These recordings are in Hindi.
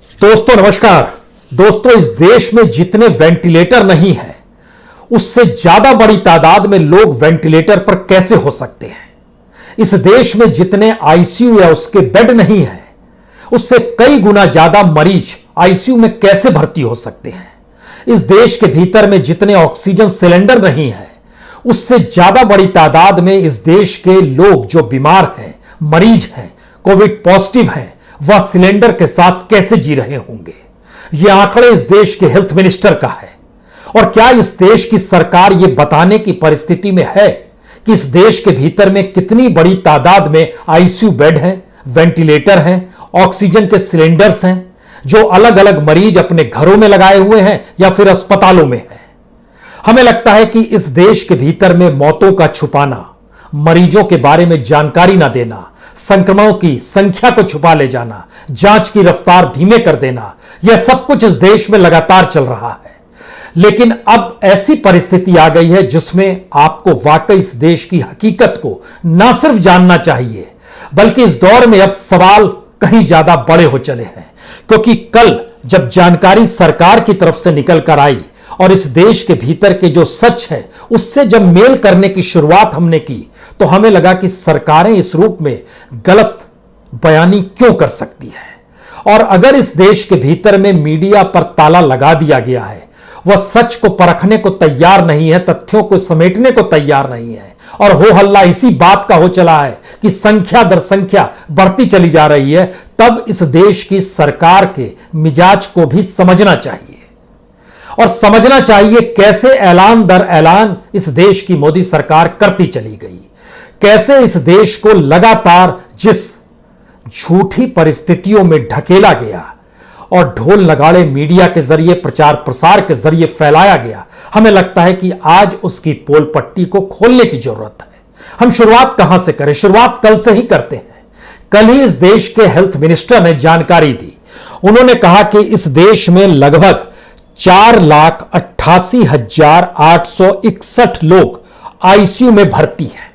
दोस्तों नमस्कार। दोस्तों, इस देश में जितने वेंटिलेटर नहीं है उससे ज्यादा बड़ी तादाद में लोग वेंटिलेटर पर कैसे हो सकते हैं। इस देश में जितने आईसीयू या उसके बेड नहीं है उससे कई गुना ज्यादा मरीज आईसीयू में कैसे भर्ती हो सकते हैं। इस देश के भीतर में जितने ऑक्सीजन सिलेंडर नहीं है उससे ज्यादा बड़ी तादाद में इस देश के लोग जो बीमार हैं, मरीज हैं, कोविड पॉजिटिव हैं, वह सिलेंडर के साथ कैसे जी रहे होंगे। यह आंकड़े इस देश के हेल्थ मिनिस्टर का है। और क्या इस देश की सरकार यह बताने की परिस्थिति में है कि इस देश के भीतर में कितनी बड़ी तादाद में आईसीयू बेड हैं, वेंटिलेटर हैं, ऑक्सीजन के सिलेंडर्स हैं, जो अलग अलग मरीज अपने घरों में लगाए हुए हैं या फिर अस्पतालों में हैं। हमें लगता है कि इस देश के भीतर में मौतों का छुपाना, मरीजों के बारे में जानकारी ना देना, संक्रमणों की संख्या को छुपा ले जाना, जांच की रफ्तार धीमे कर देना, यह सब कुछ इस देश में लगातार चल रहा है। लेकिन अब ऐसी परिस्थिति आ गई है जिसमें आपको वाकई इस देश की हकीकत को ना सिर्फ जानना चाहिए बल्कि इस दौर में अब सवाल कहीं ज्यादा बड़े हो चले हैं। क्योंकि कल जब जानकारी सरकार की तरफ से निकल कर आई और इस देश के भीतर के जो सच है उससे जब मेल करने की शुरुआत हमने की तो हमें लगा कि सरकारें इस रूप में गलत बयानी क्यों कर सकती है। और अगर इस देश के भीतर में मीडिया पर ताला लगा दिया गया है, वह सच को परखने को तैयार नहीं है, तथ्यों को समेटने को तैयार नहीं है और हो हल्ला इसी बात का हो चला है कि संख्या दर संख्या बढ़ती चली जा रही है, तब इस देश की सरकार के मिजाज को भी समझना चाहिए। और समझना चाहिए कैसे ऐलान दर ऐलान इस देश की मोदी सरकार करती चली गई, कैसे इस देश को लगातार जिस झूठी परिस्थितियों में ढकेला गया और ढोल नगाड़े मीडिया के जरिए, प्रचार प्रसार के जरिए फैलाया गया, हमें लगता है कि आज उसकी पोल पट्टी को खोलने की जरूरत है। हम शुरुआत कहां से करें? शुरुआत कल से ही करते हैं। कल ही इस देश के हेल्थ मिनिस्टर ने जानकारी दी। उन्होंने कहा कि इस देश में लगभग 4,88,861 लोग आईसीयू में भर्ती हैं।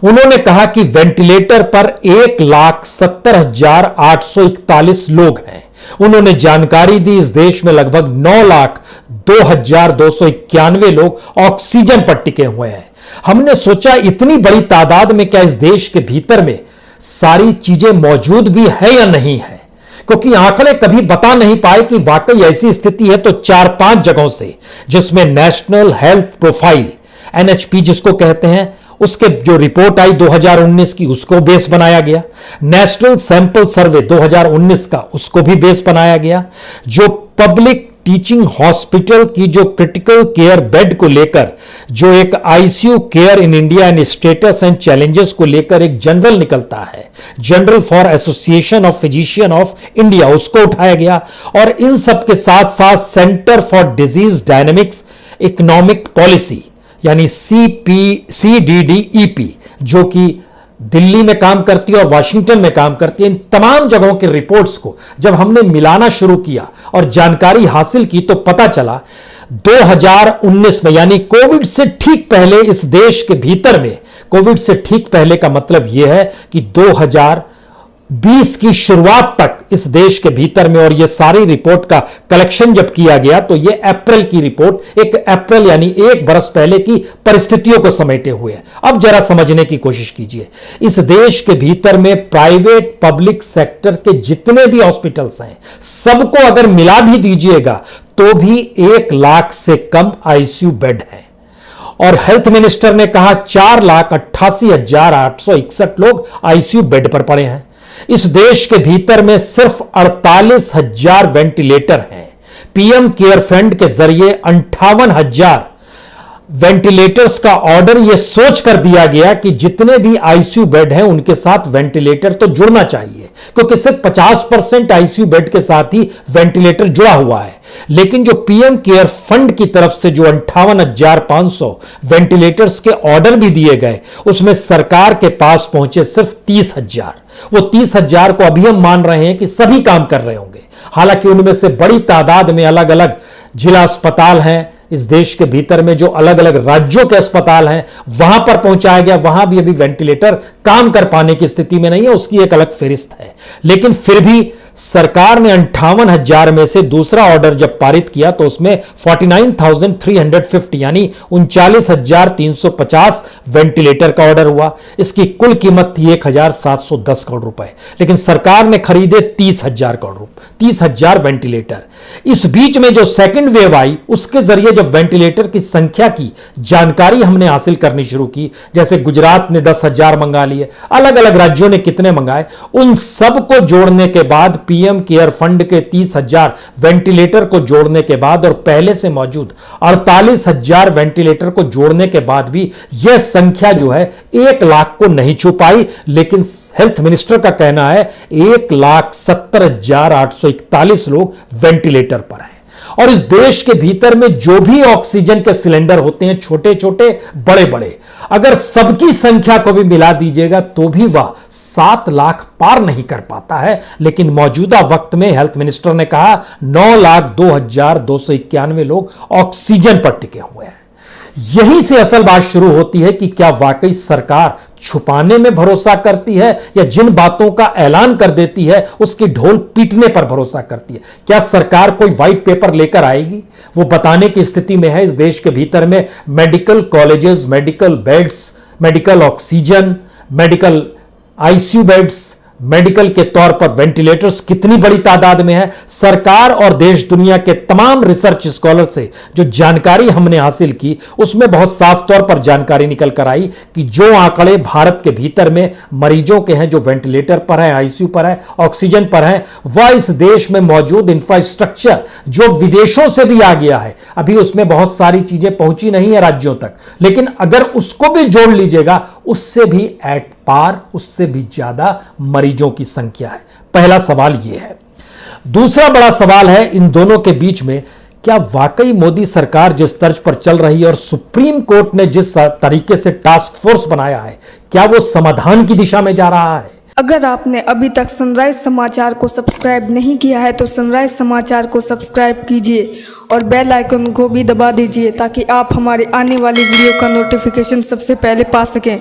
उन्होंने कहा कि वेंटिलेटर पर 1,70,841 लोग हैं। उन्होंने जानकारी दी इस देश में लगभग 9,02,291 लोग ऑक्सीजन पर टिके हुए हैं। हमने सोचा इतनी बड़ी तादाद में क्या इस देश के भीतर में सारी चीजें मौजूद भी है या नहीं है, क्योंकि आंकड़े कभी बता नहीं पाए कि वाकई ऐसी स्थिति है। तो 4-5 जगहों से, जिसमें नेशनल हेल्थ प्रोफाइल एनएचपी जिसको कहते हैं, उसके जो रिपोर्ट आई 2019 की उसको बेस बनाया गया, नेशनल सैंपल सर्वे 2019 का उसको भी बेस बनाया गया, जो पब्लिक टीचिंग हॉस्पिटल की जो क्रिटिकल केयर बेड को लेकर जो एक ICU care in India and status and challenges को लेकर एक जनरल निकलता है, general for association of physician of India, उसको उठाया गया। और इन सब के साथ साथ centre for disease dynamics economic policy यानी CDDEP जो कि दिल्ली में काम करती है और वाशिंगटन में काम करती है, इन तमाम जगहों के रिपोर्ट्स को जब हमने मिलाना शुरू किया और जानकारी हासिल की तो पता चला 2019 में, यानी कोविड से ठीक पहले इस देश के भीतर में, कोविड से ठीक पहले का मतलब यह है कि 2020 की शुरुआत तक इस देश के भीतर में, और यह सारी रिपोर्ट का कलेक्शन जब किया गया तो यह अप्रैल की रिपोर्ट, एक अप्रैल यानी 1 बरस पहले की परिस्थितियों को समेटे हुए है। अब जरा समझने की कोशिश कीजिए, इस देश के भीतर में प्राइवेट पब्लिक सेक्टर के जितने भी हॉस्पिटल्स हैं सबको अगर मिला भी दीजिएगा तो भी 1 लाख से कम आईसीयू बेड है। और हेल्थ मिनिस्टर ने कहा 4,88,861 लोग आईसीयू बेड पर पड़े हैं। इस देश के भीतर में सिर्फ 48,000 वेंटिलेटर हैं। पीएम केयर फंड के जरिए 58,000 वेंटिलेटर्स का ऑर्डर यह सोच कर दिया गया कि जितने भी आईसीयू बेड हैं उनके साथ वेंटिलेटर तो जुड़ना चाहिए, क्योंकि सिर्फ 50% आईसीयू बेड के साथ ही वेंटिलेटर जुड़ा हुआ है। लेकिन जो पीएम केयर फंड की तरफ से जो 58,500 वेंटिलेटर्स के ऑर्डर भी दिए गए, उसमें सरकार के पास पहुंचे सिर्फ 30,000। वो 30,000 को अभी हम मान रहे हैं कि सभी काम कर रहे होंगे, हालांकि उनमें से बड़ी तादाद में अलग अलग जिला अस्पताल हैं। इस देश के भीतर में जो अलग अलग राज्यों के अस्पताल हैं वहां पर पहुंचाया गया, वहां भी अभी वेंटिलेटर काम कर पाने की स्थिति में नहीं है, उसकी एक अलग फहरिस्त है। लेकिन फिर भी सरकार ने 58,000 में से दूसरा ऑर्डर जब पारित किया तो उसमें 49,350 यानी 39,350 वेंटिलेटर का ऑर्डर हुआ। इसकी कुल कीमत थी 1,710 करोड़ रुपए, लेकिन सरकार ने खरीदे 30,000 वेंटिलेटर। इस बीच में जो सेकंड वेव आई, उसके जरिए जब वेंटिलेटर की संख्या की जानकारी हमने हासिल करनी शुरू की, जैसे गुजरात ने 10,000 मंगा लिए, अलग अलग राज्यों ने कितने मंगाए, उन सब को जोड़ने के बाद, पीएम केयर फंड के 30,000 वेंटिलेटर को जोड़ने के बाद और पहले से मौजूद 48,000 वेंटिलेटर को जोड़ने के बाद भी यह संख्या जो है 1 लाख को नहीं छू पाई। लेकिन हेल्थ मिनिस्टर का कहना है 1,70,841 लोग वेंटिलेटर पर हैं। और इस देश के भीतर में जो भी ऑक्सीजन के सिलेंडर होते हैं, छोटे छोटे बड़े बड़े, अगर सबकी संख्या को भी मिला दीजिएगा तो भी वह 7 लाख पार नहीं कर पाता है। लेकिन मौजूदा वक्त में हेल्थ मिनिस्टर ने कहा 9,02,291 लोग ऑक्सीजन पर टिके हुए हैं। यहीं से असल बात शुरू होती है कि क्या वाकई सरकार छुपाने में भरोसा करती है या जिन बातों का ऐलान कर देती है उसकी ढोल पीटने पर भरोसा करती है। क्या सरकार कोई व्हाइट पेपर लेकर आएगी? वो बताने की स्थिति में है इस देश के भीतर में medical colleges, medical beds, medical oxygen, medical ICU beds, medical के तौर पर वेंटिलेटर्स कितनी बड़ी तादाद में है। सरकार और देश दुनिया के तमाम रिसर्च स्कॉलर से जो जानकारी हमने हासिल की, उसमें बहुत साफ तौर पर जानकारी निकल कर आई कि जो आंकड़े भारत के भीतर में मरीजों के हैं, जो वेंटिलेटर पर है, आईसीयू पर है, ऑक्सीजन पर है, वह इस देश में मौजूद इंफ्रास्ट्रक्चर जो विदेशों से भी आ गया है, अभी उसमें बहुत सारी चीजें पहुंची नहीं है राज्यों तक, लेकिन अगर उसको भी जोड़ लीजिएगा उससे भी एट पार, उससे भी ज्यादा मरीजों की संख्या है। पहला सवाल यह है। दूसरा बड़ा सवाल है इन दोनों के बीच में, क्या वाकई मोदी सरकार जिस तर्ज पर चल रही है और सुप्रीम कोर्ट ने जिस तरीके से टास्क फोर्स बनाया है, क्या वो समाधान की दिशा में जा रहा है? अगर आपने अभी तक सनराइज समाचार को सब्सक्राइब नहीं किया है तो सनराइज समाचार को सब्सक्राइब कीजिए और बेल आइकन को भी दबा दीजिए ताकि आप हमारे आने वाली वीडियो का नोटिफिकेशन सबसे पहले पा सकें।